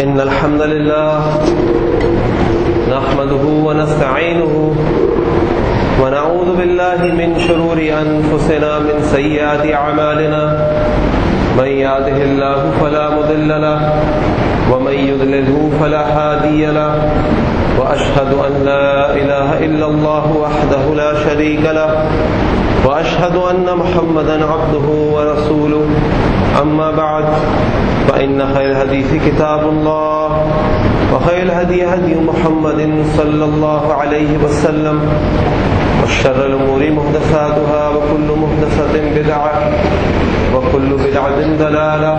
إن الحمد لله نحمده ونستعينه ونعوذ بالله من شرور أنفسنا من سيئات أعمالنا من يهده الله فلا مضل له ومن يضلله فلا هادي له وأشهد أن لا إله إلا الله وحده لا شريك له وأشهد أن محمدا عبده ورسوله أما بعد فإن خير الحديث كتاب الله وخير الهدي هدي محمد صلى الله عليه وسلم وشر الأمور محدثاتها وكل محدثة بدعة وكل بدعة ضلالة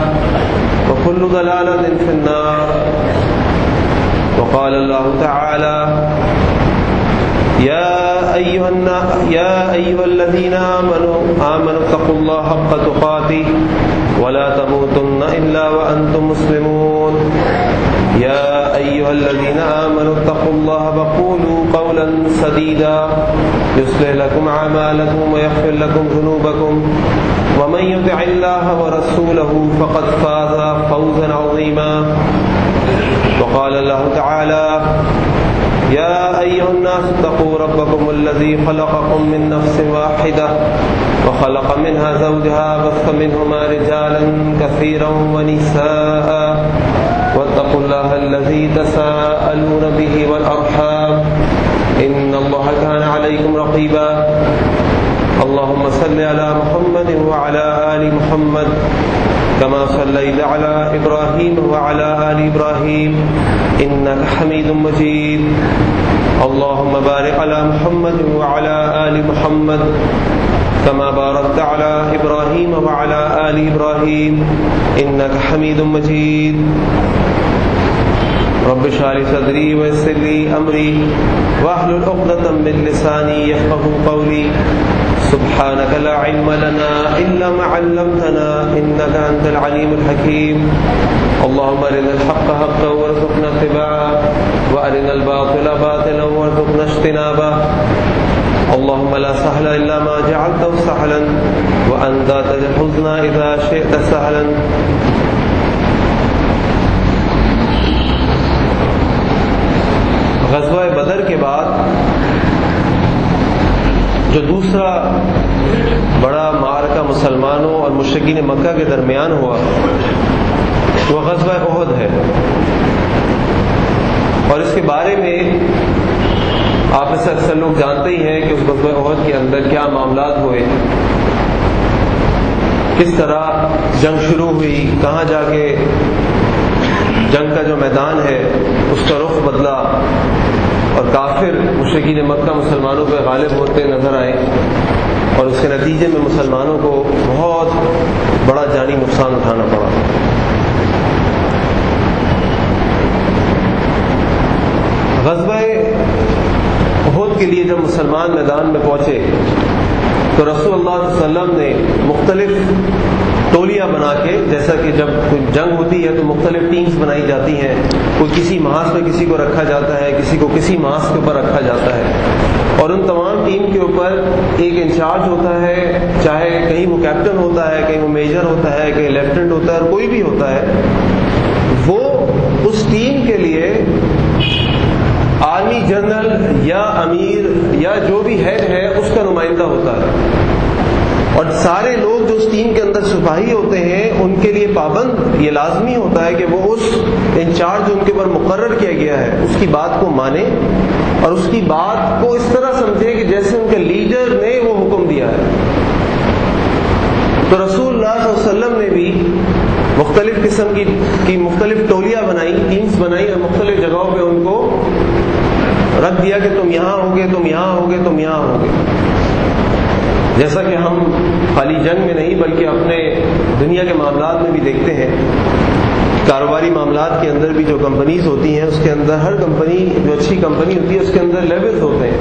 وكل ضلالة في النار. وقال الله تعالى يا أيها الذين آمنوا اتقوا الله حق تقاته ولا تموتن إلا وأنتم مسلمون. يا أيها الذين آمنوا اتقوا الله وقولوا قولا سديدا يصلح لكم أعمالكم ويغفر لكم ذنوبكم ومن يطع الله ورسوله فقد فاز فوزا عظيما. وقال الله تعالى يا أيها الناس اتقوا ربكم الذي خلقكم من نفس واحدة وخلق منها زوجها وبث منهما رجالا كثيرا ونساء واتقوا الله الذي تساءلون به والأرحام إن الله كان عليكم رقيبا. اللهم صل على محمد وعلى آل محمد كما صليت على إبراهيم وعلى آل إبراهيم إنك حميد مجيد. اللهم بارك على محمد وعلى آل محمد كما باركت على إبراهيم وعلى آل إبراهيم إنك حميد مجيد. رب اشرح لي صدري ويسر لي أمري واحلل عقدة من لساني يفقهوا قولي. سبحانك لا علم لنا إلا ما علمتنا إنك أنت العليم الحكيم. اللهم أرنا الحق حقا وارزقنا اتباعه وأرنا الباطل باطلا وارزقنا اجتنابه. اللهم لا سهل إلا ما جعلته سهلا وأنت تجعل الحزن إذا شئت سهلا. غزوہ بدر کے بعد جو دوسرا بڑا معرکہ مسلمانوں اور مشرکین مکہ کے درمیان ہوا وہ غزوہ احد ہے، اور اس کے بارے میں آپ میں سے اکثر لوگ جانتے ہی ہیں کہ اس غزوہ احد کے اندر کیا معاملات ہوئے، کس طرح جنگ شروع ہوئی، کہاں جا کے جنگ کا جو میدان ہے اس کا رخ بدلا اور کافر مشرکین مکہ مسلمانوں پہ غالب ہوتے نظر آئے، اور اس کے نتیجے میں مسلمانوں کو بہت بڑا جانی نقصان اٹھانا پڑا۔ غزوہ احد کے لیے جب مسلمان میدان میں پہنچے تو رسول اللہ صلی اللہ علیہ وسلم نے مختلف ٹولیاں بنا کے، جیسا کہ جب کوئی جنگ ہوتی ہے تو مختلف ٹیمز بنائی جاتی ہیں، کوئی کسی محاذ پہ کسی کو رکھا جاتا ہے، کسی کو کسی محاذ کے اوپر رکھا جاتا ہے، اور ان تمام ٹیم کے اوپر ایک انچارج ہوتا ہے، چاہے کہیں وہ کیپٹن ہوتا ہے، کہیں وہ میجر ہوتا ہے، کہیں لیفٹننٹ ہوتا ہے، اور کوئی بھی ہوتا ہے، وہ اس ٹیم کے لیے آرمی جنرل یا امیر یا جو بھی ہیڈ ہے اس کا نمائندہ ہوتا ہے۔ اور سارے لوگ جو اس ٹیم کے اندر سپاہی ہوتے ہیں ان کے لیے پابند یہ لازمی ہوتا ہے کہ وہ اس انچارج جو ان کے اوپر مقرر کیا گیا ہے اس کی بات کو مانے اور اس کی بات کو اس طرح سمجھے کہ جیسے ان کے لیڈر نے وہ حکم دیا ہے. تو رسول اللہ صلی اللہ علیہ وسلم نے بھی مختلف قسم کی مختلف ٹولیاں بنائی، ٹیمز بنائی اور مختلف جگہوں پہ ان کو رکھ دیا کہ تم یہاں ہوگے، تم یہاں ہوگے، تم یہاں ہوگے. جیسا کہ ہم خالی جنگ میں نہیں بلکہ اپنے دنیا کے معاملات میں بھی دیکھتے ہیں، کاروباری معاملات کے اندر بھی جو کمپنیز ہوتی ہیں اس کے اندر ہر کمپنی جو اچھی کمپنی ہوتی ہے اس کے اندر لیولز ہوتے ہیں.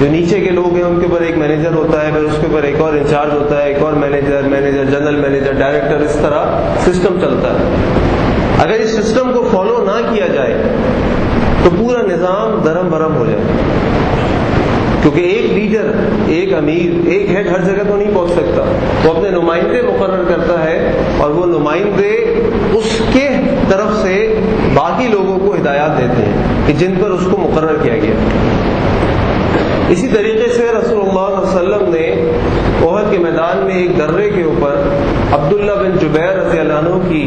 جو نیچے کے لوگ ہیں ان کے اوپر ایک مینیجر ہوتا ہے، پھر اس کے اوپر ایک اور انچارج ہوتا ہے، ایک اور مینیجر، جنرل مینیجر، ڈائریکٹر، اس طرح سسٹم چلتا ہے. اگر اس سسٹم کو فالو نہ کیا جائے تو پورا نظام درم برم ہو جائے، کیونکہ ایک لیڈر، ایک امیر، ایک ہیڈ ہر جگہ تو نہیں پہنچ سکتا. وہ اپنے نمائندے مقرر کرتا ہے اور وہ نمائندے اس کے طرف سے باقی لوگوں کو ہدایات دیتے ہیں کہ جن پر اس کو مقرر کیا گیا. اسی طریقے سے رسول اللہ صلی اللہ علیہ وسلم نے احد کے میدان میں ایک درے کے اوپر عبداللہ بن جبیر رضی اللہ عنہ کی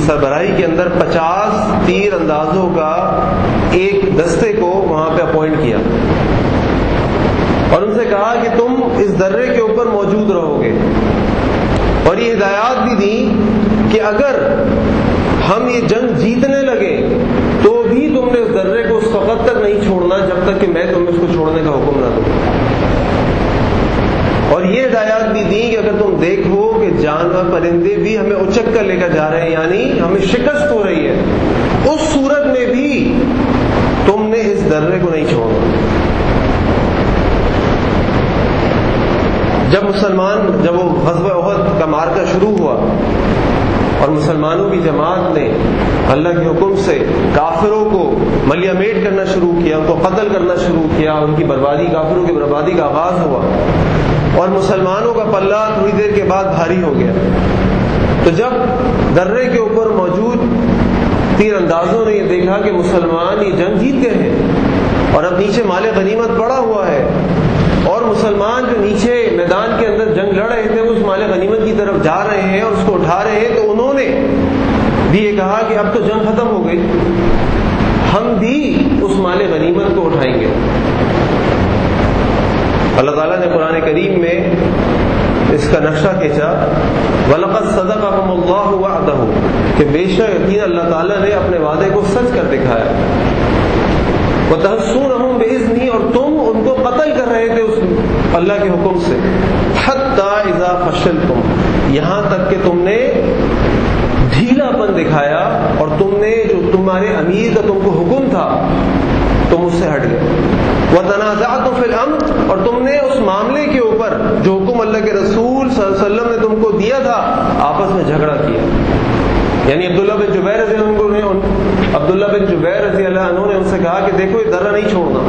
سربراہی کے اندر 50 تیر اندازوں کا ایک دستے کو وہاں پہ اپوائنٹ کیا اور ان سے کہا کہ تم اس درے کے اوپر موجود رہو گے، اور یہ ہدایات بھی دی کہ اگر ہم یہ جنگ جیتنے لگے تو بھی تم نے اس درے کو اس وقت تک نہیں چھوڑنا جب تک کہ میں تمہیں اس کو چھوڑنے کا حکم نہ دوں. اور یہ ہدایات بھی دی کہ اگر تم دیکھو کہ جانور پرندے بھی ہمیں اچک کر لے کر جا رہے ہیں، یعنی ہمیں شکست ہو رہی ہے، اس صورت میں بھی تم نے اس درے کو نہیں چھوڑنا. جب وہ غزوہ احد کا مارکہ شروع ہوا اور مسلمانوں کی جماعت نے اللہ کے حکم سے کافروں کو ملیہ میٹ کرنا شروع کیا، ان کو قتل کرنا شروع کیا، ان کی بربادی، کافروں کی بربادی کا آغاز ہوا اور مسلمانوں کا پلہ تھوڑی دیر کے بعد بھاری ہو گیا. تو جب درے کے اوپر موجود تیر اندازوں نے یہ دیکھا کہ مسلمان یہ جنگ جیت گئے ہیں اور اب نیچے مال غنیمت پڑا ہوا ہے اور مسلمان جو نیچے میدان کے اندر جنگ لڑ رہے تھے اس مال غنیمت کی طرف جا رہے ہیں اور اس کو اٹھا رہے ہیں، تو انہوں نے بھی یہ کہا کہ اب تو جنگ ختم ہو گئی، ہم بھی اس مال غنیمت کو اٹھائیں گے. اللہ تعالیٰ نے قرآن کریم میں اس کا نقشہ کھینچا، وَلَقَدْ صَدَقَكُمُ اللَّهُ وَعْدَهُ، کہ بے شک یقین اللہ تعالیٰ نے اپنے وعدے کو سچ کر دکھایا. وَتَحْسُونَهُمْ بِإِذْنِهِ، اور تم ان کو قتل کر رہے تھے اس اللہ کے حکم سے. حَتَّى إِذَا فَشِلْتُمْ، یہاں تک کہ تم نے ڈھیلا پن دکھایا اور تم نے جو تمہارے امیر کا تم کو حکم تھا تم اس سے ہٹ گئے. وَتَنَازَعْتُمْ فِي الْأَمْرِ، اور تم نے اس معاملے کے اوپر جو حکم اللہ کے رسول صلی اللہ علیہ وسلم نے تم کو دیا تھا آپس میں جھگڑا کیا. یعنی عبداللہ بن جبیر رضی اللہ عنہ نے ان سے کہا کہ دیکھو یہ درہ نہیں چھوڑنا،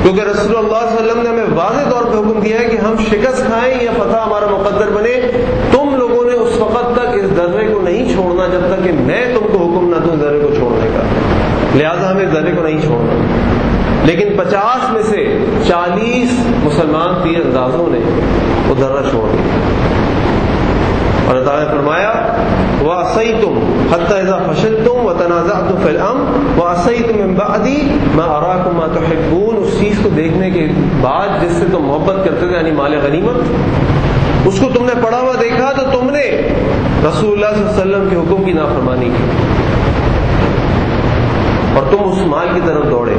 کیونکہ رسول اللہ صلی اللہ علیہ وسلم نے ہمیں واضح طور پہ حکم دیا ہے کہ ہم شکست کھائیں یا فتح ہمارا مقدر بنے، تم لوگوں نے اس وقت تک اس درے کو نہیں چھوڑنا جب تک کہ میں تم کو حکم نہ دوں اس درے کو چھوڑنے کا، لہذا ہمیں اس درے کو نہیں چھوڑنا. لیکن 50 میں سے 40 مسلمان تیر اندازوں نے وہ درہ چھوڑ دیا. اور اللہ تعالیٰ نے فرمایا وَعَصَيْتُمْ حَتَّى إِذَا فَشِلْتُمْ وَتَنَازَعْتُمْ فِي الْأَمْرِ وَعَصَيْتُمْ مِنْ بَعْدِ مَا أَرَاكُمْ مَا تُحِبُّونَ، اس چیز کو دیکھنے کے بعد جس سے تم محبت کرتے تھے یعنی مال غنیمت، اس کو تم نے پڑا ہوا دیکھا تو تم نے رسول اللہ صلی اللہ علیہ وسلم کے حکم کی نافرمانی کی اور تم اس مال کی طرف دوڑے.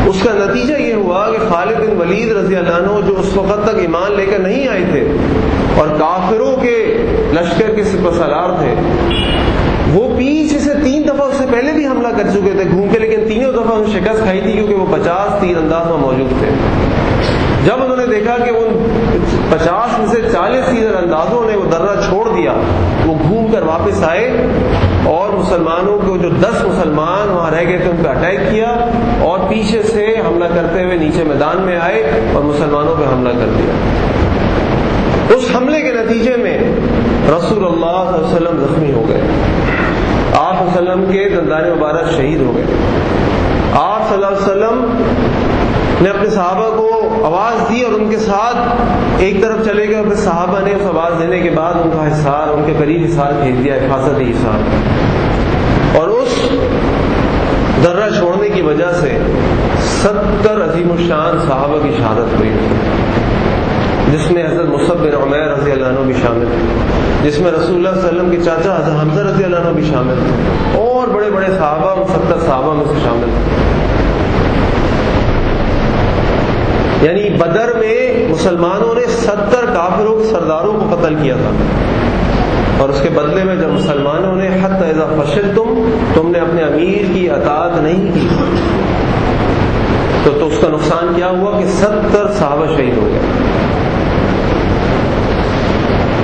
اس کا نتیجہ یہ ہوا کہ خالد بن ولید رضی اللہ عنہ جو اس وقت تک ایمان لے کر نہیں آئے تھے اور کافروں کے لشکر کے سپہ سالار تھے، وہ پیچھے سے 3 دفعہ اس سے پہلے بھی حملہ کر چکے تھے گھوم کے، لیکن تینوں دفعہ انہیں شکست کھائی تھی کیونکہ وہ 50 تیر انداز میں موجود تھے. جب انہوں نے دیکھا کہ ان 50 میں سے 40 تیر اندازوں نے وہ درہ چھوڑ دیا، وہ گھوم کر واپس آئے اور مسلمانوں کو جو 10 مسلمان وہاں رہ گئے تھے ان پہ اٹیک کیا اور پیچھے سے حملہ کرتے ہوئے نیچے میدان میں آئے اور مسلمانوں پہ حملہ کر دیا. اس حملے کے نتیجے میں رسول اللہ صلی اللہ علیہ وسلم زخمی ہو گئے، آپ صلی اللہ علیہ وسلم کے دندان مبارک شہید ہو گئے. آپ صلی اللہ علیہ وسلم نے اپنے صحابہ کو آواز دی اور ان کے ساتھ ایک طرف چلے گئے، اور پھر صحابہ نے اس آواز دینے کے بعد ان کا حصار، ان کے قریب حصار بھیج دیا، حفاظتی حصار، اور اس درہ چھوڑنے کی وجہ سے 70 عظیم الشان صحابہ کی شہادت ہوئی، جس میں حضرت مصعب بن عمیر رضی اللہ عنہ بھی شامل تھے، جس میں رسول اللہ صلی اللہ علیہ وسلم کے چاچا حضرت حمزہ رضی اللہ عنہ بھی شامل تھے، اور بڑے بڑے صحابہ 70 صحابہ میں سے شامل تھے۔ یعنی بدر میں مسلمانوں نے 70 کافروں کے سرداروں کو قتل کیا تھا، اور اس کے بدلے میں جب مسلمانوں نے حتی اذا فشلتم، تم نے اپنے امیر کی اطاعت نہیں کی، تو اس کا نقصان کیا ہوا کہ 70 صحابہ شہید ہو گئے۔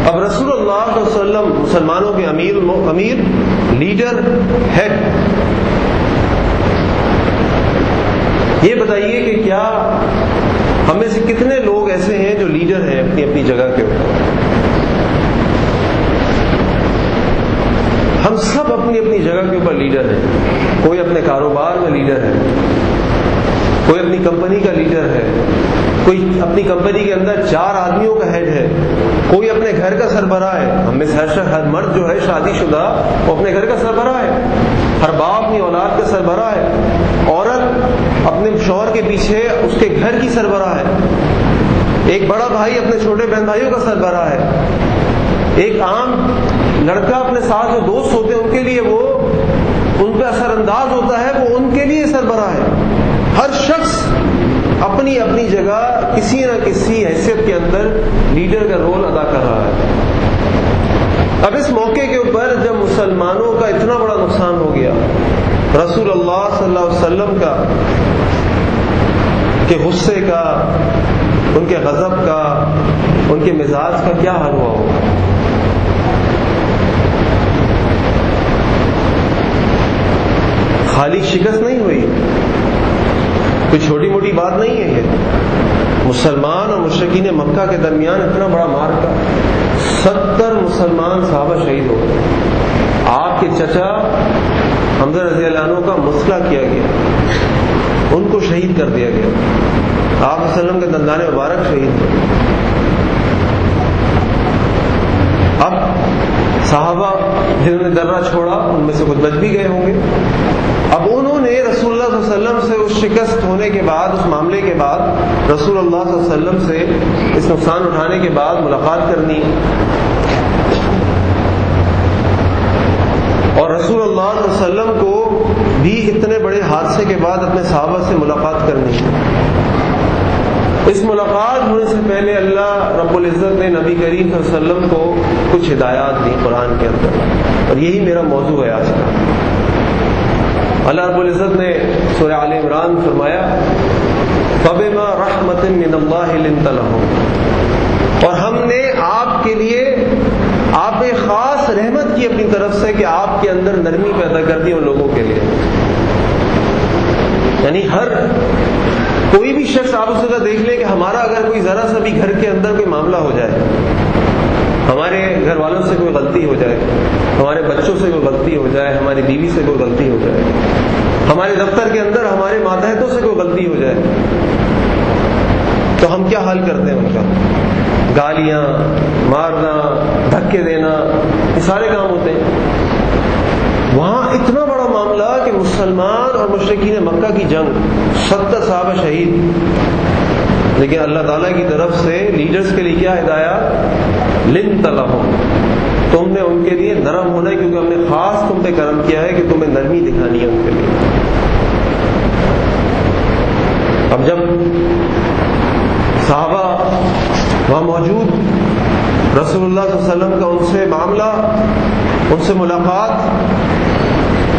اب رسول اللہ صلی اللہ علیہ وسلم مسلمانوں کے امیر، لیڈر، ہیڈ، یہ بتائیے کہ کیا ہم میں سے کتنے لوگ ایسے ہیں جو لیڈر ہیں اپنی اپنی جگہ کے اوپر؟ ہم سب اپنی اپنی جگہ کے اوپر لیڈر ہیں۔ کوئی اپنے کاروبار میں لیڈر ہے، کوئی اپنی کمپنی کا لیڈر ہے، کوئی اپنی کمپنی کے اندر 4 آدمیوں کا ہیڈ ہے، کوئی اپنے گھر کا سربراہ ہے۔ ہم میں سے ہر مرد جو ہے شادی شدہ وہ اپنے گھر کا سربراہ ہے، ہر باپ اپنی اولاد کا سربراہ ہے، عورت اپنے شوہر کے پیچھے اس کے گھر کی سربراہ ہے، ایک بڑا بھائی اپنے چھوٹے بہن بھائیوں کا سربراہ ہے، ایک عام لڑکا اپنے ساتھ جو دوست ہوتے ہیں ان کے لیے وہ ان پہ اثر انداز ہوتا ہے، وہ ان کے لیے سربراہ ہے۔ ہر شخص اپنی اپنی جگہ کسی نہ کسی حیثیت کے اندر لیڈر کا رول ادا کر رہا ہے۔ اب اس موقع کے اوپر جب مسلمانوں کا اتنا بڑا نقصان ہو گیا، رسول اللہ صلی اللہ علیہ وسلم کا کہ غصے کا، ان کے غضب کا، ان کے مزاج کا کیا حال ہوا ہوگا؟ خالی شکست نہیں ہوئی، کوئی چھوٹی موٹی بات نہیں ہے یہ۔ مسلمان اور مشرکین مکہ کے درمیان اتنا بڑا معرکہ، 70 مسلمان صحابہ شہید ہو گئے۔ آپ کے چچا حمزہ رضی اللہ عنہ کا مسئلہ کیا گیا، ان کو شہید کر دیا گیا، آپ صلی اللہ علیہ وسلم کے دندان مبارک شہید ہوئے۔ اب صحابہ جنہوں نے درہ چھوڑا ان میں سے کچھ بچ بھی گئے ہوں گے، اب انہوں نے رسول اللہ صلی اللہ علیہ وسلم سے اس شکست ہونے کے بعد، اس معاملے کے بعد رسول اللہ صلی اللہ علیہ وسلم سے اس نقصان اٹھانے کے بعد ملاقات کرنی، اور رسول اللہ صلی اللہ علیہ وسلم کو بھی اتنے بڑے حادثے کے بعد اپنے صحابہ سے ملاقات کرنی۔ اس ملاقات ہونے سے پہلے اللہ رب العزت نے نبی کریم صلی اللہ علیہ وسلم کو کچھ ہدایات دی قرآن کے اندر، اور یہی میرا موضوع ہے آج کا۔ اللہ رب العزت نے سورہ آل عمران فرمایا فَبِمَا رَحْمَةٍ مِّنَ اللَّهِ لِنتَ لَهُمْ، اور ہم نے آپ کے لیے آپ ایک خاص رحمت کی اپنی طرف سے کہ آپ کے اندر نرمی پیدا کر دی ان لوگوں کے لیے۔ یعنی ہر کوئی بھی شخص آپ اس طرح دیکھ لے کہ ہمارا اگر کوئی ذرا سا بھی گھر کے اندر کوئی معاملہ ہو جائے، ہمارے گھر والوں سے کوئی غلطی ہو جائے، ہمارے بچوں سے کوئی غلطی ہو جائے، ہماری بیوی سے کوئی غلطی ہو جائے، ہمارے دفتر کے اندر ہمارے ماتحتوں سے کوئی غلطی ہو جائے، تو ہم کیا حل کرتے ہیں ان کا؟ گالیاں، مارنا، دھکے دینا، یہ سارے کام ہوتے ہیں۔ وہاں اتنا بڑا معاملہ کہ مسلمان اور مشرکین مکہ کی جنگ، 70 صحابہ شہید، لیکن اللہ تعالیٰ کی طرف سے لیڈرز کے لیے کیا ہدایت؟ لنت لہم، تم نے ان کے لیے نرم ہونا ہے، کیونکہ ہم نے خاص تم پہ کرم کیا ہے کہ تمہیں نرمی دکھانی ہے ان کے لیے۔ اب جب صحابہ وہاں موجود، رسول اللہ صلی اللہ علیہ وسلم کا ان سے معاملہ، ان سے ملاقات،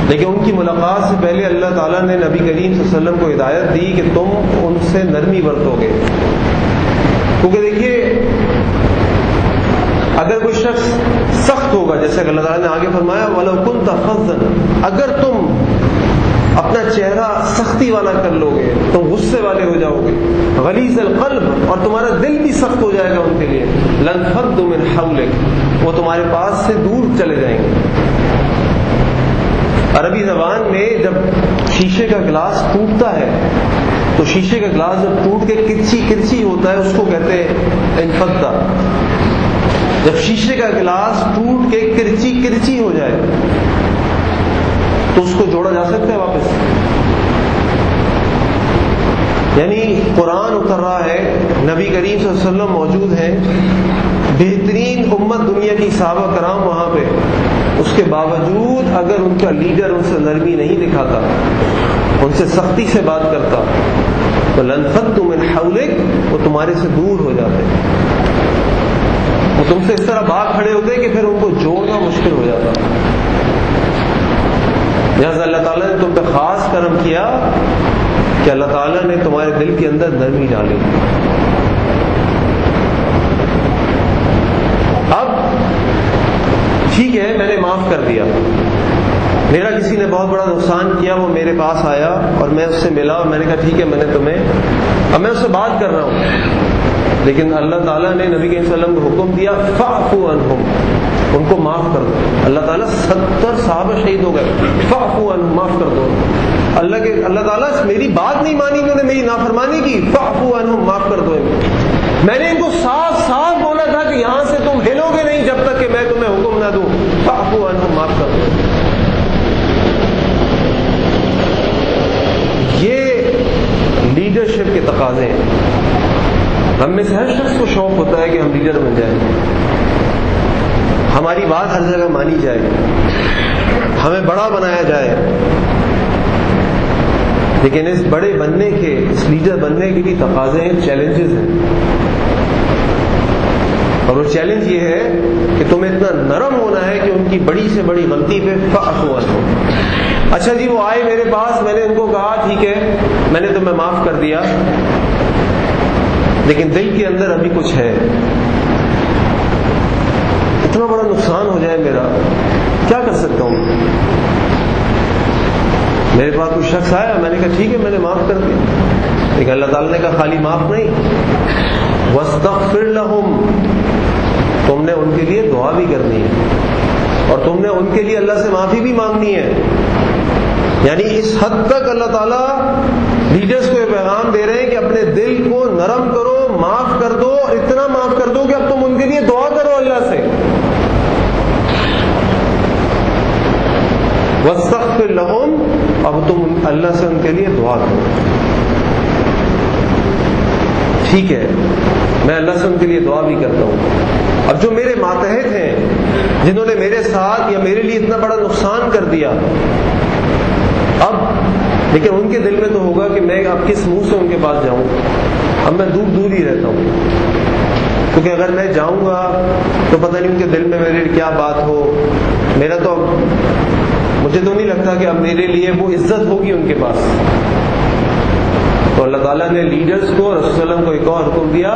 لیکن ان کی ملاقات سے پہلے اللہ تعالیٰ نے نبی کریم صلی اللہ علیہ وسلم کو ہدایت دی کہ تم ان سے نرمی برتو گے، کیونکہ دیکھیے اگر کوئی شخص سخت ہوگا، جیسے کہ اللہ تعالیٰ نے آگے فرمایا وَلَوْ كُنْتَ فَظًّا، اگر تم اپنا چہرہ سختی والا کر لو گے، تم غصے والے ہو جاؤ گے، غلیظ القلب، اور تمہارا دل بھی سخت ہو جائے گا ان کے لیے، لَانْفَضُّوا مِنْ حَوْلِكَ، وہ تمہارے پاس سے دور چلے جائیں گے۔ عربی زبان میں جب شیشے کا گلاس ٹوٹتا ہے تو تو شیشے کا گلاس جب ٹوٹ کے کرچی کرچی ہوتا ہے اس کو کہتے ہیں انفتا. جب شیشے کا گلاس ٹوٹ کے کرچی کرچی ہو جائے تو اس کو جوڑا جا سکتا ہے واپس. یعنی قرآن اتر رہا ہے, نبی کریم صلی اللہ علیہ وسلم موجود ہیں, بہترین امت دنیا کی صحابہ کرام وہاں پہ, اس کے باوجود اگر ان کا لیڈر ان سے نرمی نہیں دکھاتا, ان سے سختی سے بات کرتا, تو لنفدوا من حولک, وہ تمہارے سے دور ہو جاتے, وہ تم سے اس طرح بھاگ کھڑے ہوتے کہ پھر ان کو جوڑنا مشکل ہو جاتا. لہٰذا اللہ تعالیٰ نے تم پہ خاص کرم کیا کہ اللہ تعالیٰ نے تمہارے دل کے اندر نرمی ڈالی. اب ٹھیک ہے, میں نے معاف کر دیا, میرا کسی نے بہت بڑا نقصان کیا, وہ میرے پاس آیا اور میں اس سے ملا اور میں نے کہا ٹھیک ہے میں نے تمہیں, اب میں اس سے بات کر رہا ہوں, لیکن اللہ تعالیٰ نے نبی کریم صلی اللہ علیہ وسلم کو حکم دیا فاعفوا عنہم, ان کو معاف کر دو. اللہ تعالیٰ 70 صحابہ شہید ہو گئے, فاعفوا عنہم, معاف کر دو. اللہ تعالیٰ میری بات نہیں مانی, انہوں نے میری نافرمانی کی, فاعفوا عنہم, معاف کر دو. میں نے ان کو صاف صاف بولا تھا کہ یہاں سے تم ہلو گے نہیں جب تک کہ میں تمہیں حکم نہ دوں, فاعفوا عنہم, معاف کر دو. یہ لیڈرشپ کے تقاضے ہیں. ہم میں سے ہر شخص کو شوق ہوتا ہے کہ ہم لیڈر بن جائیں, ہماری بات ہر جگہ مانی جائے, ہمیں بڑا بنایا جائے. لیکن اس بڑے بننے کے, اس لیڈر بننے کے بھی تقاضے ہیں, چیلنجز ہیں. اور وہ چیلنج یہ ہے کہ تمہیں اتنا نرم ہونا ہے کہ ان کی بڑی سے بڑی غلطی پہ فاعفوا عنہم. اچھا جی, وہ آئے میرے پاس, میں نے ان کو کہا ٹھیک ہے میں نے تمہیں معاف کر دیا, لیکن دل کے اندر ابھی کچھ ہے, اتنا بڑا نقصان ہو جائے میرا, کیا کر سکتا ہوں؟ میرے پاس کوئی شخص آیا, میں نے کہا ٹھیک ہے میں نے معاف کر دیا, لیکن اللہ تعالیٰ نے کہا خالی معاف نہیں, واستغفر لهم, تم نے ان کے لیے دعا بھی کرنی ہے اور تم نے ان کے لیے اللہ سے معافی بھی مانگنی ہے. یعنی اس حد تک اللہ تعالیٰ لیڈرز کو یہ پیغام دے رہے ہیں کہ اپنے دل کو نرم کرو, معاف کر دو, اور اتنا معاف کر دو کہ اب تم ان کے لیے دعا کرو اللہ سے. واستغفر لهم, اب تم اللہ سے ان کے لیے دعا کرو. ٹھیک ہے میں اللہ سے ان کے لیے دعا بھی کرتا ہوں. اب جو میرے ماتحت ہیں, جنہوں نے میرے ساتھ یا میرے لیے اتنا بڑا نقصان کر دیا, اب لیکن ان کے دل میں تو ہوگا کہ میں اب کس منہ سے ان کے پاس جاؤں, اب میں دور دور ہی رہتا ہوں, کیونکہ اگر میں جاؤں گا تو پتہ نہیں ان کے دل میں میرے لیے کیا بات ہو. میرا تو مجھے تو نہیں لگتا کہ اب میرے لیے وہ عزت ہوگی ان کے پاس. تو اللہ تعالیٰ نے لیڈرز کو, رسول صلی اللہ علیہ وسلم کو ایک اور حکم دیا,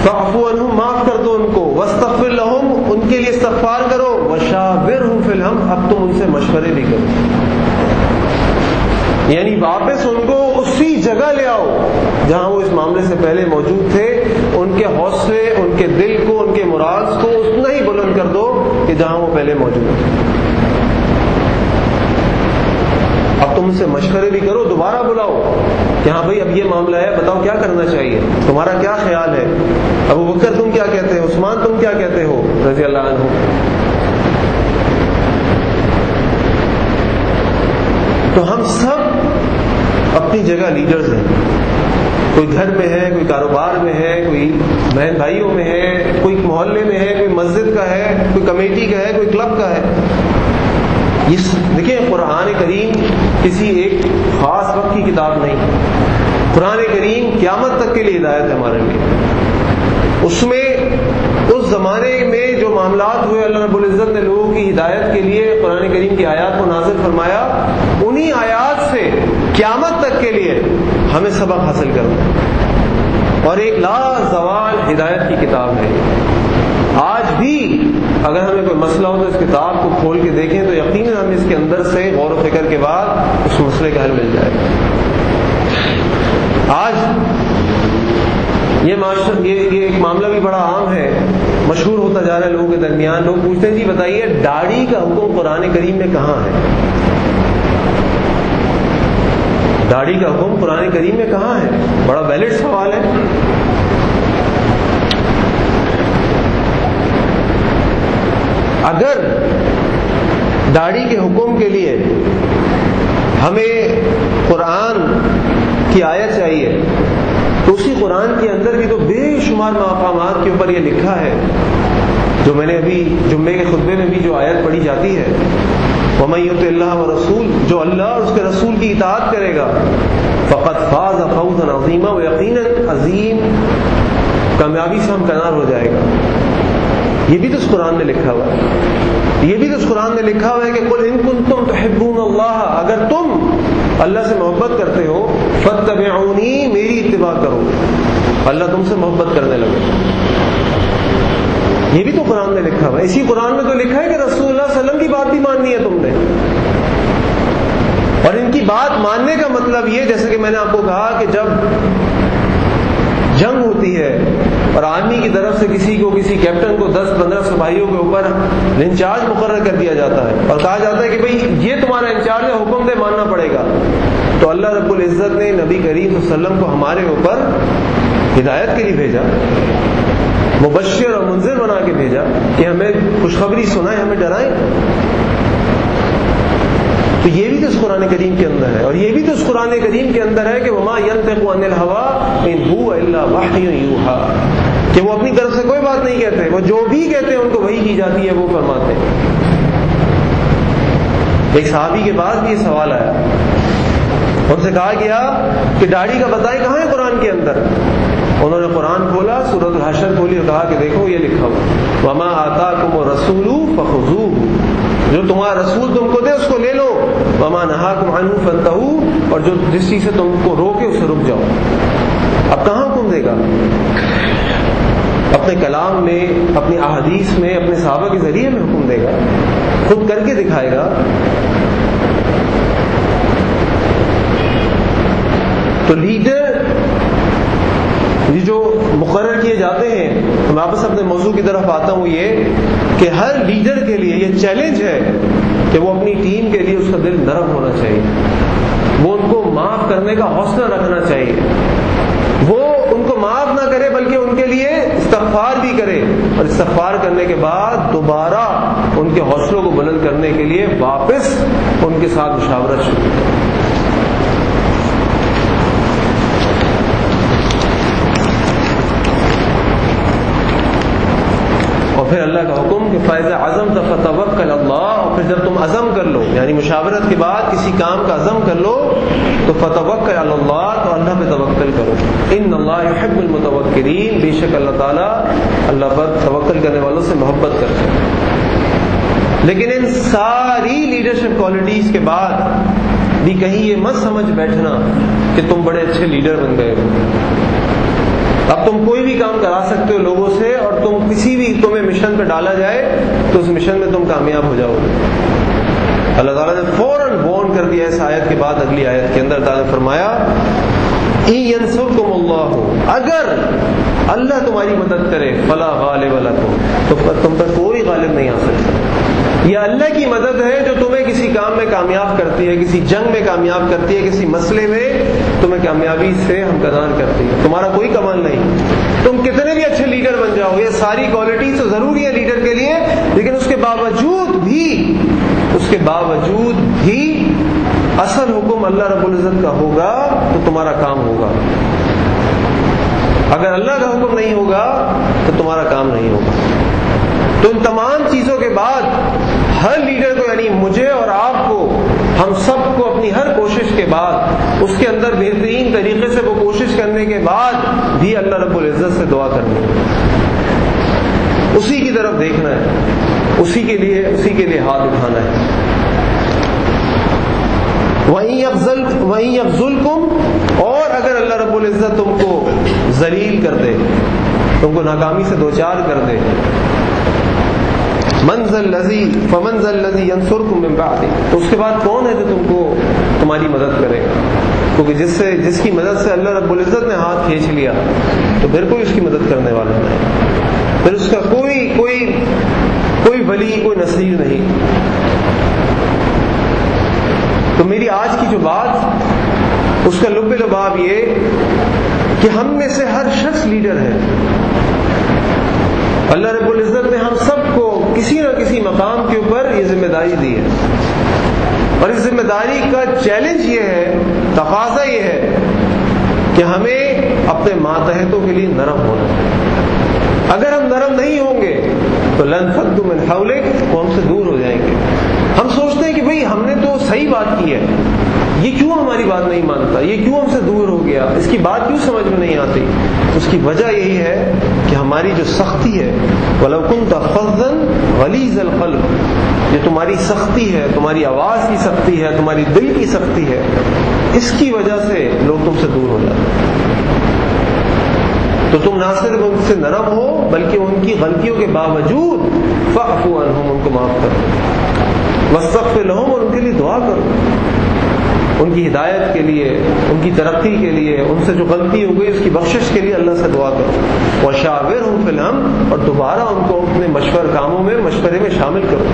فاعفوا عنہم, معاف کر دو ان کو, واستغفر لهم, ان کے لیے استغفار کرو, وشاورہم فی الامر, اب تم ان سے مشورے بھی کرو. یعنی واپس ان کو اسی جگہ لے آؤ جہاں وہ اس معاملے سے پہلے موجود تھے. ان کے حوصلے, ان کے دل کو, ان کے مراز کو اتنا ہی بلند کر دو کہ جہاں وہ پہلے موجود تھے. اب تم سے مشورے بھی کرو, دوبارہ بلاؤ کہ ہاں بھائی اب یہ معاملہ ہے, بتاؤ کیا کرنا چاہیے, تمہارا کیا خیال ہے, ابو بکر تم کیا کہتے ہو, عثمان تم کیا کہتے ہو رضی اللہ عنہ. تو ہم سب اپنی جگہ لیڈرز ہیں. کوئی گھر میں ہے, کوئی کاروبار میں ہے, کوئی بہن بھائیوں میں ہے, کوئی محلے میں ہے, کوئی مسجد کا ہے, کوئی کمیٹی کا ہے, کوئی کلب کا ہے. دیکھیں قرآن کریم کسی ایک خاص وقت کی کتاب نہیں. قرآن کریم قیامت تک کے لیے ہدایت ہے ہمارے لیے. اس میں اس زمانے میں جو معاملات ہوئے, اللہ رب العزت نے لوگوں کی ہدایت کے لیے قرآن کریم کی آیات کو نازل فرمایا. انہی آیات سے قیامت تک کے لیے ہمیں سبق حاصل کرنا, اور ایک لا زوال ہدایت کی کتاب ہے. آج بھی اگر ہمیں کوئی مسئلہ ہو تو اس کتاب کو کھول کے دیکھیں تو یقیناً ہمیں اس کے اندر سے غور و فکر کے بعد اس مسئلے کا حل مل جائے گا. آج یہ ایک معاملہ بھی بڑا عام ہے, مشہور ہوتا جا رہا ہے لوگوں کے درمیان. لوگ پوچھتے ہیں جی بتائیے داڑھی کا حکم قرآن کریم میں کہاں ہے؟ داڑھی کا حکم قرآن کریم میں کہاں ہے؟ بڑا ویلڈ سوال ہے. اگر داڑھی کے حکم کے لیے ہمیں قرآن کی آیت چاہیے تو اسی قرآن کے اندر بھی تو بے شمار مقامات کے اوپر یہ لکھا ہے جو میں نے ابھی جمعے کے خطبے میں بھی جو آیت پڑھی جاتی ہے، وَمَن يُطِعِ اللَّهَ وَرَسُولَهُ، جو اللہ اور اس کے رسول کی اطاعت کرے گا، فَقَدْ فَازَ فَوْزًا عَظِيمًا، وَيَقِينًا عظیم کامیابی سے ہمکنار ہو جائے گا. یہ بھی تو اس قرآن میں لکھا ہوا ہے. یہ بھی تو اس قرآن میں لکھا ہوا ہے کہ قُلْ إِن كُنتُمْ تُحِبُّونَ اللَّهَ، اگر تم اللہ سے محبت کرتے ہو فَاتَّبِعُونِي، میری اتباع کرو، اللہ تم سے محبت کرنے لگے. یہ بھی تو قرآن میں لکھا ہوا ہے. اسی قرآن میں تو لکھا ہے کہ رسول اللہ صلی اللہ علیہ وسلم کی بات بھی ماننی ہے تم نے. اور ان کی بات ماننے کا مطلب یہ، جیسے کہ میں نے آپ کو کہا کہ جب جنگ ہوتی ہے اور آرمی کی طرف سے کسی کیپٹن کو 10-15 سپاہیوں کے اوپر انچارج مقرر کر دیا جاتا ہے اور کہا جاتا ہے کہ بھئی یہ تمہارا انچارج ہے، حکم دے، ماننا پڑے گا. تو اللہ رب العزت نے نبی کریم صلی اللہ علیہ وسلم کو ہمارے اوپر ہدایت کے لیے بھیجا، مبشر اور منذر بنا کے بھیجا کہ ہمیں خوشخبری سنائیں، ہمیں ڈرائیں. تو یہ بھی تو اس قرآن کریم کے اندر ہے. اور یہ بھی تو اس قرآن کریم کے اندر ہے کہ وَمَا يَنطِقُ عَنِ الْهَوَىٰ إِنْ هُوَ إِلَّا وَحْيٌ يُوحَىٰ، کہ وہ اپنی طرف سے کوئی بات نہیں کہتے، وہ جو بھی کہتے ہیں ان کو وحی کی جاتی ہے، وہ فرماتے ہیں. ایک صحابی کے بعد بھی یہ سوال آیا، ان سے کہا گیا کہ داڑھی کا بتائیں کہاں ہے قرآن کے اندر. انہوں نے قرآن کھولا، سورۃ الحشر کھولی اور کہا کہ دیکھو یہ لکھا ہوا وَمَا آتَاكُمُ الرَّسُولُ فَخُذُوهُ، جو تمہارا رسول تم کو دے اس کو لے لو، وَمَا نَهَاكُمْ عَنْهُ فَانتَهُوا، اور جو جس چیز سے تم کو روکے اس سے رک جاؤ. اب کہاں حکم دے گا؟ اپنے کلام میں، اپنی احادیث میں، اپنے صحابہ کے ذریعے میں حکم دے گا، خود کر کے دکھائے گا. تو لیڈر یہ جو مقرر کیے جاتے ہیں، میں واپس اپنے موضوع کی طرف آتا ہوں، یہ کہ ہر لیڈر کے لیے یہ چیلنج ہے کہ وہ اپنی ٹیم کے لیے اس کا دل نرم ہونا چاہیے، وہ ان کو معاف کرنے کا حوصلہ رکھنا چاہیے، وہ ان کو معاف نہ کرے بلکہ ان کے لیے استغفار بھی کرے، اور استغفار کرنے کے بعد دوبارہ ان کے حوصلوں کو بلند کرنے کے لیے واپس ان کے ساتھ مشاورت شروع کرے. پھر اللہ کا حکم کہ فَإِذَا عَزَمْتَ فَتَوَكَّلْ اللَّهُ، اور پھر جب تم عزم کر لو، یعنی مشاورت کے بعد کسی کام کا عزم کر لو، تو فَتَوَكَّلْ عَلَى اللَّهُ، تو اللہ پہ توکل کرو. إِنَّ اللَّهَ يُحِبُّ الْمُتَوَكِّلِينَ، بے شک اللہ تعالیٰ اللہ پر توکل کرنے والوں سے محبت کرتے ہیں. لیکن ان ساری لیڈرشپ کوالٹیز کے بعد بھی کہیں یہ مت سمجھ بیٹھنا کہ تم بڑے اچھے لیڈر بن گئے ہو. اب تم کوئی بھی کام کرا سکتے ہو لوگوں سے، اور تم کسی بھی تمہیں مشن پہ ڈالا جائے تو اس مشن میں تم کامیاب ہو جاؤ گے. اللہ تعالیٰ نے فوراً وارن کر دیا اس آیت کے بعد. اگلی آیت کے اندر تعالیٰ نے فرمایا إِن يَنْصُرْكُمُ اللَّهُ، اگر اللہ تمہاری مدد کرے، فَلَا غَالِبَ لَكُمْ، تو تم پر کوئی غالب نہیں آ سکتا. یہ اللہ کی مدد ہے جو تمہیں کسی کام میں کامیاب کرتی ہے، کسی جنگ میں کامیاب کرتی ہے، کسی مسئلے میں تمہیں کامیابی سے ہمکنار کرتی ہے. تمہارا کوئی کمال نہیں. تم کتنے بھی اچھے لیڈر بن جاؤ، یہ ساری کوالٹیز تو ضروری ہے لیڈر کے لیے، لیکن اس کے باوجود بھی اصل حکم اللہ رب العزت کا ہوگا تو تمہارا کام ہوگا. اگر اللہ کا حکم نہیں ہوگا تو تمہارا کام نہیں ہوگا. تو ان تمام چیزوں کے بعد ہر لیڈر کو، یعنی مجھے اور آپ کو، ہم سب کو اپنی ہر کوشش کے بعد اس کے اندر بہترین طریقے سے وہ کوشش کرنے کے بعد بھی اللہ رب العزت سے دعا کرنی ہے، اسی کی طرف دیکھنا ہے، اسی کے لیے ہاتھ اٹھانا ہے. وَإِن يَخْذُلْكُمْ، اور اگر اللہ رب العزت تم کو ذلیل کر دے، تم کو ناکامی سے دوچار کر دے، فَمَنْ ذَا الَّذِي يَنْصُرُكُم مِّن بَعْدِهِ، تو اس کے بعد کون ہے جو تم کو تمہاری مدد کرے گا؟ کیونکہ جس کی مدد سے اللہ رب العزت نے ہاتھ کھینچ لیا تو پھر کوئی اس کی مدد کرنے والا نہیں، پھر اس کا کوئی ولی، کوئی نصیر نہیں. تو میری آج کی جو بات اس کا لب لباب یہ کہ ہم میں سے ہر شخص لیڈر ہے. اللہ رب العزت نے ہم سب کو کسی نہ کسی مقام کے اوپر یہ ذمہ داری دی ہے، اور اس ذمہ داری کا چیلنج یہ ہے، تقاضا یہ ہے کہ ہمیں اپنے ماتحتوں کے لیے نرم ہونا ہے. اگر ہم نرم نہیں ہوں گے تو لن فضوا من حولک، وہ ہم سے دور ہو جائیں گے. ہم سوچتے ہیں کہ بھئی ہم نے تو صحیح بات کی ہے، یہ کیوں ہماری بات نہیں مانتا، یہ کیوں ہم سے دور ہو گیا، اس کی بات کیوں سمجھ میں نہیں آتی. اس کی وجہ یہی ہے کہ ہماری جو سختی ہے، وَلَوْ كُنْتَ فَظًّا غَلِيظَ الْقَلْبِ، یہ تمہاری سختی ہے، تمہاری آواز کی سختی ہے، تمہاری دل کی سختی ہے، اس کی وجہ سے لوگ تم سے دور ہو جاتے ہیں. تو تم نہ صرف ان سے نرم ہو بلکہ ان کی غلطیوں کے باوجود فاعفو عنہم، ان کو معاف کرو، واستغفر لہم، اور ان کے لیے دعا کرو، ان کی ہدایت کے لیے، ان کی ترقی کے لیے، ان سے جو غلطی ہو گئی اس کی بخشش کے لیے اللہ سے دعا کرو. وشاورہم فی الامر، اور دوبارہ ان کو اپنے کاموں میں مشورے میں شامل کرو.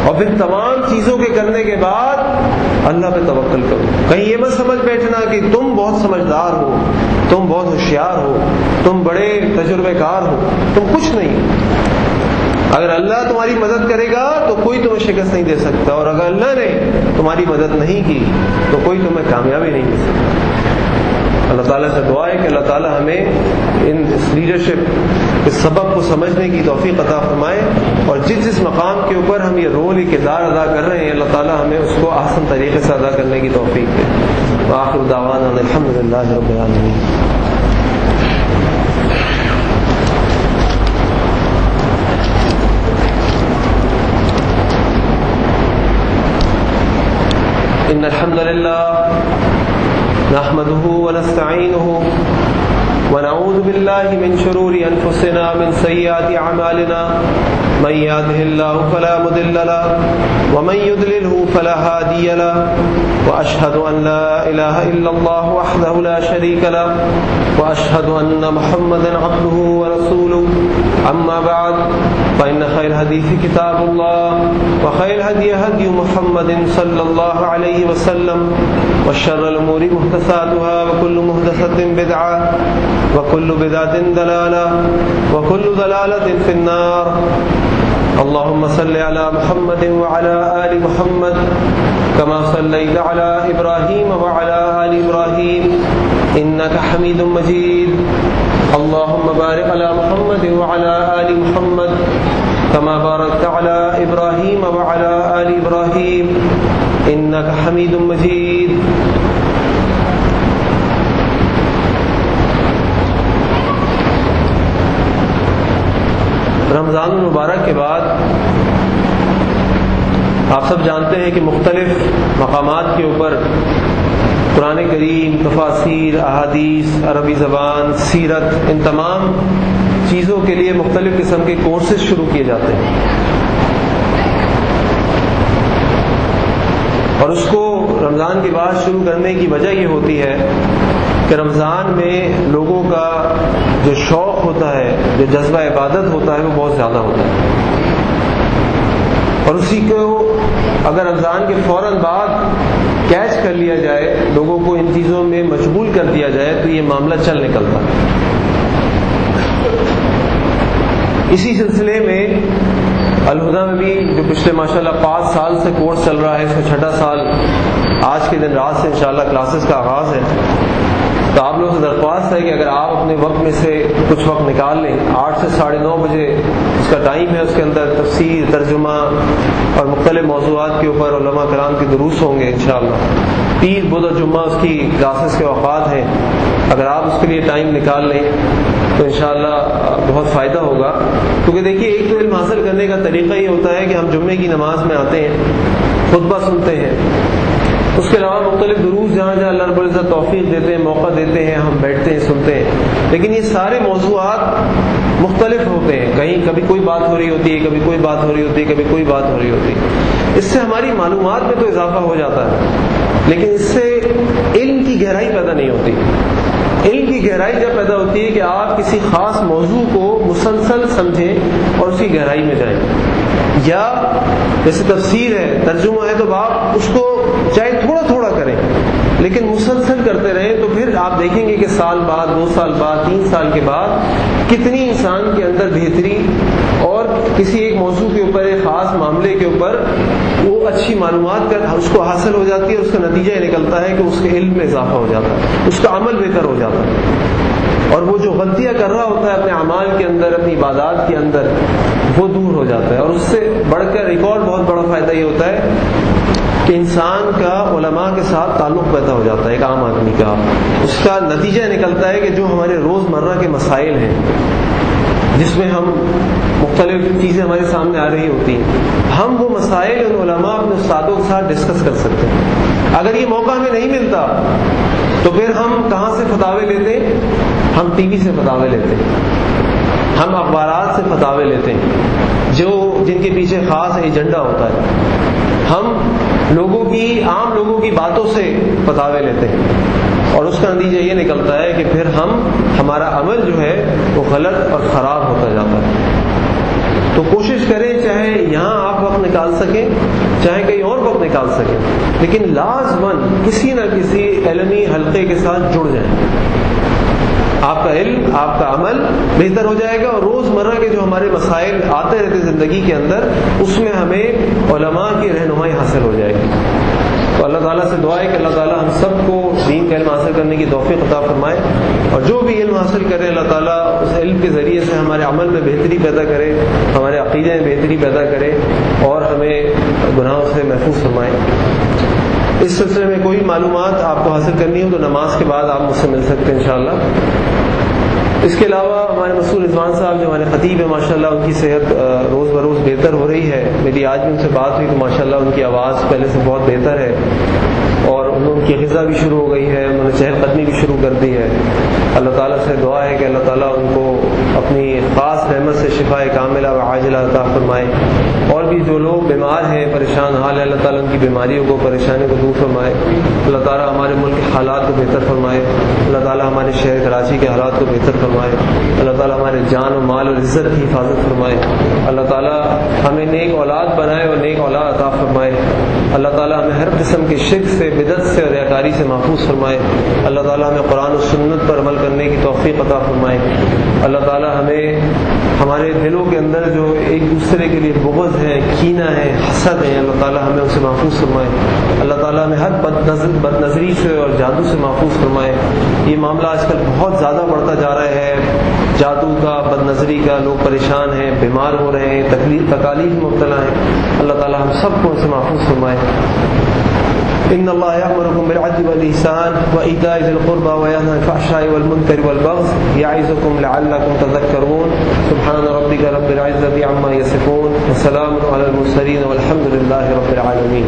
اور پھر تمام چیزوں کے کرنے کے بعد اللہ پہ توکل کرو. کہیں یہ مت سمجھ بیٹھنا کہ تم بہت سمجھدار ہو، تم بہت ہوشیار ہو، تم بڑے تجربے کار ہو، تم کچھ نہیں. اگر اللہ تمہاری مدد کرے گا تو کوئی تمہیں شکست نہیں دے سکتا، اور اگر اللہ نے تمہاری مدد نہیں کی تو کوئی تمہیں کامیابی نہیں دے سکتا. اللہ تعالیٰ سے دعا ہے کہ اللہ تعالیٰ ہمیں اس لیڈرشپ اس سبق کو سمجھنے کی توفیق عطا فرمائے، اور جس مقام کے اوپر ہم یہ رول یہ کردار ادا کر رہے ہیں اللہ تعالیٰ ہمیں اس کو آسان طریقے سے ادا کرنے کی توفیق دے. وآخر دعوانا الحمدللہ رب العالمین. إن الحمد لله نحمده ونستعينه ونعوذ بالله من شرور أنفسنا من سيئات أعمالنا من يهده الله فلا مضل له ومن يضلله فلا هادي له وأشهد أن لا إله إلا الله وحده لا شريك له وأشهد أن محمدا عبده ورسوله. أما بعد فإن خير الحديث كتاب الله وخير الهدي هدي محمد صلى الله عليه وسلم وشر الأمور محدثاتها وكل محدثة بدعة وكل بدعة ضلالة وكل ضلالة في النار. اللهم صل على محمد وعلى آل محمد كما صليت على إبراهيم وعلى آل إبراهيم إنك حميد مجيد. اللهم بارك على محمد وعلى آل محمد كما باركت على إبراهيم وعلى آل إبراهيم إنك حميد مجيد. رمضان المبارک کے بعد آپ سب جانتے ہیں کہ مختلف مقامات کے اوپر قرآن کریم، تفاسیر، احادیث، عربی زبان، سیرت، ان تمام چیزوں کے لیے مختلف قسم کے کورسز شروع کیے جاتے ہیں، اور اس کو رمضان کے بعد شروع کرنے کی وجہ یہ ہوتی ہے کہ رمضان میں لوگوں کا جو شوق ہوتا ہے، جو جذبہ عبادت ہوتا ہے وہ بہت زیادہ ہوتا ہے، اور اسی کو اگر رمضان کے فوراً بعد کیچ کر لیا جائے، لوگوں کو ان چیزوں میں مشغول کر دیا جائے تو یہ معاملہ چل نکلتا ہے. اسی سلسلے میں الہدا میں بھی جو پچھلے ماشاءاللہ 5 سال سے کورس چل رہا ہے، اس کا 6واں سال آج کے دن رات سے انشاءاللہ کلاسز کا آغاز ہے. تو آپ لوگوں سے درخواست ہے کہ اگر آپ اپنے وقت میں سے کچھ وقت نکال لیں، 8 سے 9:30 بجے اس کا ٹائم ہے، اس کے اندر تفسیر، ترجمہ اور مختلف موضوعات کے اوپر علماء کرام کے دروس ہوں گے انشاءاللہ. پیر، بدھ اور جمعہ اس کی کلاسز کے اوقات ہیں. اگر آپ اس کے لیے ٹائم نکال لیں تو انشاءاللہ بہت فائدہ ہوگا، کیونکہ دیکھیے ایک تو علم حاصل کرنے کا طریقہ یہ ہوتا ہے کہ ہم جمعے کی نماز میں آتے ہیں، خطبہ سنتے ہیں، اس کے علاوہ مختلف دروس جہاں جہاں اللہ رب العزت توفیق دیتے ہیں، موقع دیتے ہیں، ہم بیٹھتے ہیں، سنتے ہیں. لیکن یہ سارے موضوعات مختلف ہوتے ہیں، کہیں کبھی کوئی بات ہو رہی ہوتی ہے، کبھی کوئی بات ہو رہی ہوتی ہے، کبھی کوئی بات ہو رہی ہوتی ہے. اس سے ہماری معلومات میں تو اضافہ ہو جاتا ہے، لیکن اس سے علم کی گہرائی پیدا نہیں ہوتی. علم کی گہرائی جب پیدا ہوتی ہے کہ آپ کسی خاص موضوع کو مسلسل سمجھیں اور اس کی گہرائی میں جائیں. یا جیسے تفسیر ہے، ترجمہ ہے، تو آپ اس کو چاہے تھوڑا تھوڑا کریں لیکن مسلسل کرتے رہیں، تو پھر آپ دیکھیں گے کہ سال بعد، 2 سال بعد، 3 سال کے بعد کتنی انسان کے اندر بہتری، اور کسی ایک موضوع کے اوپر، ایک خاص معاملے کے اوپر وہ اچھی معلومات اس کو حاصل ہو جاتی ہے. اس کا نتیجہ یہ نکلتا ہے کہ اس کے علم میں اضافہ ہو جاتا ہے، اس کا عمل بہتر ہو جاتا ہے، اور وہ جو غلطیاں کر رہا ہوتا ہے اپنے اعمال کے اندر، اپنی عبادات کے اندر، وہ دور ہو جاتا ہے. اور اس سے بڑھ کر ایک اور بہت بڑا فائدہ یہ ہوتا ہے کہ انسان کا علماء کے ساتھ تعلق پیدا ہو جاتا ہے، ایک عام آدمی کا. اس کا نتیجہ نکلتا ہے کہ جو ہمارے روزمرہ کے مسائل ہیں، جس میں ہم مختلف چیزیں ہمارے سامنے آ رہی ہوتی ہیں، ہم وہ مسائل ان علماء اپنے استادوں کے ساتھ ڈسکس کر سکتے ہیں. اگر یہ موقع ہمیں نہیں ملتا تو پھر ہم کہاں سے فتاوے لیتے ہیں؟ ہم ٹی وی سے فتاوے لیتے ہیں، ہم اخبارات سے فتاوے لیتے ہیں جن کے پیچھے خاص ایجنڈا ہوتا ہے. ہم عام لوگوں کی باتوں سے فتاوے لیتے ہیں، اور اس کا نتیجہ یہ نکلتا ہے کہ پھر ہمارا عمل جو ہے وہ غلط اور خراب ہوتا جاتا ہے. تو کوشش کریں، چاہے یہاں آپ وقت نکال سکیں، چاہے کہیں اور وقت نکال سکیں، لیکن لازماً کسی نہ کسی علمی حلقے کے ساتھ جڑ جائیں. آپ کا علم، آپ کا عمل بہتر ہو جائے گا، اور روزمرہ کے جو ہمارے مسائل آتے رہتے زندگی کے اندر، اس میں ہمیں علماء کی رہنمائی حاصل ہو جائے گی. تو اللہ تعالیٰ سے دعا ہے کہ اللہ تعالیٰ ہم سب کو دین کا علم حاصل کرنے کی توفیق عطا فرمائے، اور جو بھی علم حاصل کرے اللہ تعالیٰ اس علم کے ذریعے سے ہمارے عمل میں بہتری پیدا کرے، ہمارے عقیدے میں بہتری پیدا کرے، اور ہمیں گناہوں سے محفوظ فرمائے. اس سلسلے میں کوئی معلومات آپ کو حاصل کرنی ہو تو نماز کے بعد آپ مجھ سے مل سکتے ہیں انشاءاللہ. اس کے علاوہ ہمارے مسعود رضوان صاحب جو ہمارے خطیب ہیں، ماشاءاللہ ان کی صحت روز بروز بہتر ہو رہی ہے. میری آج بھی ان سے بات ہوئی تو ماشاءاللہ ان کی آواز پہلے سے بہت بہتر ہے، اور ان کی غذا بھی شروع ہو گئی ہے، انہوں نے چہل قدمی بھی شروع کر دی ہے. اللہ تعالیٰ سے دعا ہے کہ اللہ تعالیٰ ان کو اپنی خاص رحمت سے شفاء کاملہ و عاجلہ عطا فرمائے. اور بھی جو لوگ بیمار ہیں، پریشان حال ہیں، اللہ تعالیٰ ان کی بیماریوں کو، پریشانیوں کو دور فرمائے. اللہ تعالیٰ ہمارے ملک کے حالات کو بہتر فرمائے. اللہ تعالیٰ ہمارے شہر کراچی کے حالات کو بہتر فرمائے. اللہ تعالیٰ ہمارے جان و مال اور عزت کی حفاظت فرمائے. اللہ تعالیٰ ہمیں نیک اولاد بنائے اور نیک اولاد عطا فرمائے. اللہ تعالیٰ ہمیں ہر قسم کے شرک سے، بدعت سے اور ریاکاری سے محفوظ فرمائے. اللہ تعالیٰ ہمیں قرآن و سنت پر عمل کرنے کی توفیق عطا فرمائے. اللہ تعالیٰ ہمیں ہمارے دلوں کے اندر جو ایک دوسرے کے لیے بغض ہے، کینہ ہے، حسد ہے، اللہ تعالیٰ ہمیں اسے محفوظ فرمائے. اللہ تعالیٰ ہمیں ہر بد نظری سے اور جادو سے محفوظ فرمائے. یہ معاملہ آج کل بہت زیادہ بڑھتا جا رہا ہے، جادو کا، بد نظری کا. لوگ پریشان ہیں، بیمار ہو رہے ہیں، تکالیف میں مبتلا ہیں. اللہ تعالیٰ ہم سب کو اسے محفوظ فرمائے. ان اللہ یأمرکم بالعدل والإحسان وإیتاء ذی القربى وینہی عن الفحشاء والمنکر والبغی یعظکم لعلکم تذکرون. سبحان ربک رب العزة عما یصفون وسلام علی المرسلین والحمد للہ رب العالمین.